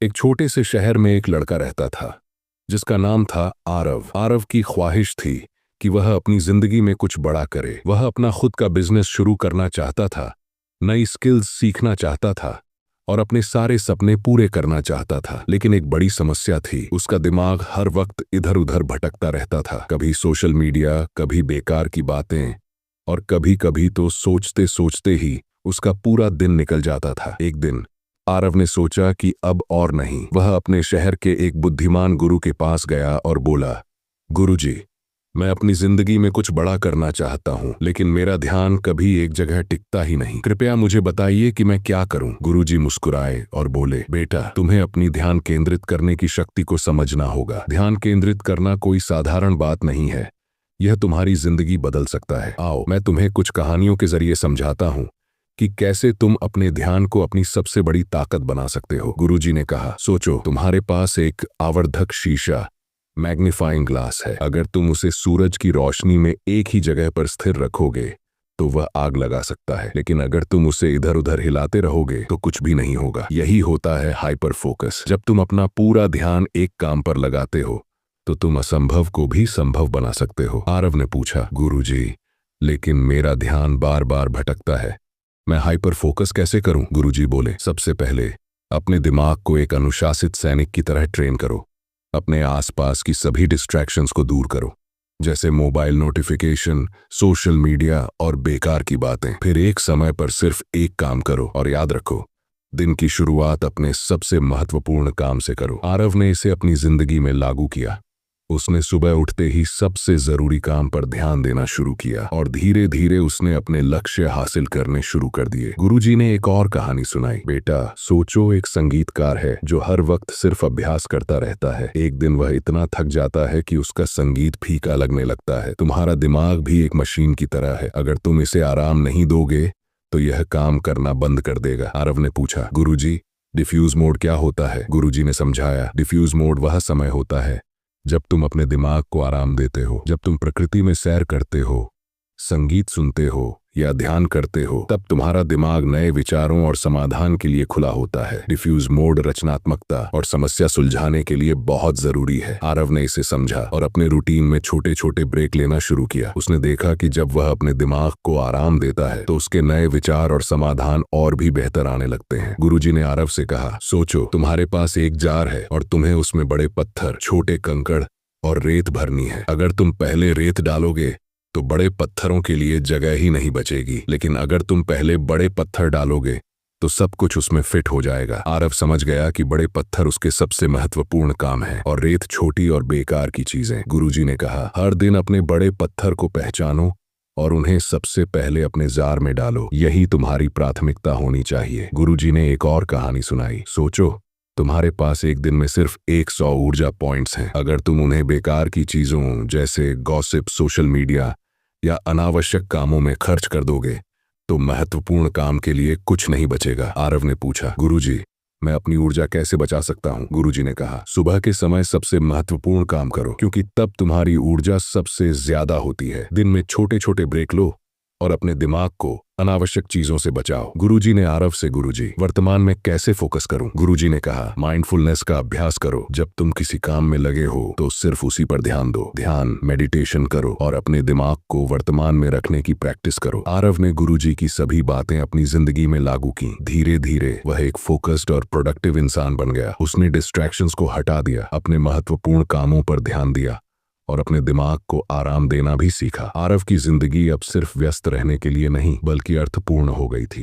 एक छोटे से शहर में एक लड़का रहता था जिसका नाम था आरव। आरव की ख्वाहिश थी कि वह अपनी जिंदगी में कुछ बड़ा करे। वह अपना खुद का बिजनेस शुरू करना चाहता था, नई स्किल्स सीखना चाहता था और अपने सारे सपने पूरे करना चाहता था। लेकिन एक बड़ी समस्या थी, उसका दिमाग हर वक्त इधर उधर भटकता रहता था। कभी सोशल मीडिया, कभी बेकार की बातें और कभी कभी तो सोचते सोचते ही उसका पूरा दिन निकल जाता था। एक दिन आरव ने सोचा कि अब और नहीं। वह अपने शहर के एक बुद्धिमान गुरु के पास गया और बोला, गुरुजी, मैं अपनी जिंदगी में कुछ बड़ा करना चाहता हूँ, लेकिन मेरा ध्यान कभी एक जगह टिकता ही नहीं। कृपया मुझे बताइए कि मैं क्या करूँ। गुरुजी मुस्कुराए और बोले, बेटा, तुम्हें अपनी ध्यान केंद्रित करने की शक्ति को समझना होगा। ध्यान केंद्रित करना कोई साधारण बात नहीं है, यह तुम्हारी जिंदगी बदल सकता है। आओ, मैं तुम्हें कुछ कहानियों के जरिए समझाता हूँ कि कैसे तुम अपने ध्यान को अपनी सबसे बड़ी ताकत बना सकते हो। गुरुजी ने कहा, सोचो, तुम्हारे पास एक आवर्धक शीशा, मैग्नीफाइंग ग्लास है। अगर तुम उसे सूरज की रोशनी में एक ही जगह पर स्थिर रखोगे तो वह आग लगा सकता है, लेकिन अगर तुम उसे इधर उधर हिलाते रहोगे तो कुछ भी नहीं होगा। यही होता है हाइपर फोकस। जब तुम अपना पूरा ध्यान एक काम पर लगाते हो तो तुम असंभव को भी संभव बना सकते हो। आरव ने पूछा, गुरुजी, लेकिन मेरा ध्यान बार बार भटकता है, मैं हाइपर फोकस कैसे करूं? गुरुजी बोले, सबसे पहले अपने दिमाग को एक अनुशासित सैनिक की तरह ट्रेन करो। अपने आसपास की सभी डिस्ट्रैक्शंस को दूर करो, जैसे मोबाइल नोटिफिकेशन, सोशल मीडिया और बेकार की बातें। फिर एक समय पर सिर्फ एक काम करो और याद रखो, दिन की शुरुआत अपने सबसे महत्वपूर्ण काम से करो। आरव ने इसे अपनी जिंदगी में लागू किया। उसने सुबह उठते ही सबसे जरूरी काम पर ध्यान देना शुरू किया और धीरे धीरे उसने अपने लक्ष्य हासिल करने शुरू कर दिए। गुरुजी ने एक और कहानी सुनाई, बेटा, सोचो, एक संगीतकार है जो हर वक्त सिर्फ अभ्यास करता रहता है। एक दिन वह इतना थक जाता है कि उसका संगीत फीका लगने लगता है। तुम्हारा दिमाग भी एक मशीन की तरह है, अगर तुम इसे आराम नहीं दोगे तो यह काम करना बंद कर देगा। आरव ने पूछा, गुरुजी, डिफ्यूज मोड क्या होता है? गुरुजी ने समझाया, डिफ्यूज मोड वह समय होता है जब तुम अपने दिमाग को आराम देते हो। जब तुम प्रकृति में सैर करते हो, संगीत सुनते हो या ध्यान करते हो, तब तुम्हारा दिमाग नए विचारों और समाधान के लिए खुला होता है। डिफ्यूज मोड रचनात्मकता और समस्या सुलझाने के लिए बहुत जरूरी है। आरव ने इसे समझा और अपने रूटीन में छोटे छोटे ब्रेक लेना शुरू किया। उसने देखा कि जब वह अपने दिमाग को आराम देता है तो उसके नए विचार और समाधान और भी बेहतर आने लगते हैं। गुरुजी ने आरव से कहा, सोचो, तुम्हारे पास एक जार है और तुम्हें उसमें बड़े पत्थर, छोटे कंकड़ और रेत भरनी है। अगर तुम पहले रेत डालोगे तो बड़े पत्थरों के लिए जगह ही नहीं बचेगी, लेकिन अगर तुम पहले बड़े पत्थर डालोगे तो सब कुछ उसमें फिट हो जाएगा। आरव समझ गया कि बड़े पत्थर उसके सबसे महत्वपूर्ण काम है और रेत छोटी और बेकार की चीजें। गुरुजी ने कहा, हर दिन अपने बड़े पत्थर को पहचानो और उन्हें सबसे पहले अपने जार में डालो। यही तुम्हारी प्राथमिकता होनी चाहिए। गुरुजी ने एक और कहानी सुनाई, सोचो, तुम्हारे पास एक दिन में सिर्फ 100 ऊर्जा पॉइंट्स हैं। अगर तुम उन्हें बेकार की चीजों जैसे गॉसिप, सोशल मीडिया या अनावश्यक कामों में खर्च कर दोगे तो महत्वपूर्ण काम के लिए कुछ नहीं बचेगा। आरव ने पूछा, गुरुजी, मैं अपनी ऊर्जा कैसे बचा सकता हूँ? गुरुजी ने कहा, सुबह के समय सबसे महत्वपूर्ण काम करो, क्योंकि तब तुम्हारी ऊर्जा सबसे ज्यादा होती है। दिन में छोटे छोटे ब्रेक लो और अपने दिमाग को अनावश्यक चीजों से बचाओ। गुरुजी ने आरव से, गुरुजी, वर्तमान में कैसे फोकस करूं? गुरुजी ने कहा, माइंडफुलनेस का अभ्यास करो। जब तुम किसी काम में लगे हो तो सिर्फ उसी पर ध्यान दो। ध्यान, मेडिटेशन करो और अपने दिमाग को वर्तमान में रखने की प्रैक्टिस करो। आरव ने गुरुजी की सभी बातें अपनी जिंदगी में लागू की। धीरे धीरे वह एक फोकस्ड और प्रोडक्टिव इंसान बन गया। उसने डिस्ट्रैक्शंस को हटा दिया, अपने महत्वपूर्ण कामों पर ध्यान दिया और अपने दिमाग को आराम देना भी सीखा। आरव की जिंदगी अब सिर्फ व्यस्त रहने के लिए नहीं बल्कि अर्थपूर्ण हो गई थी।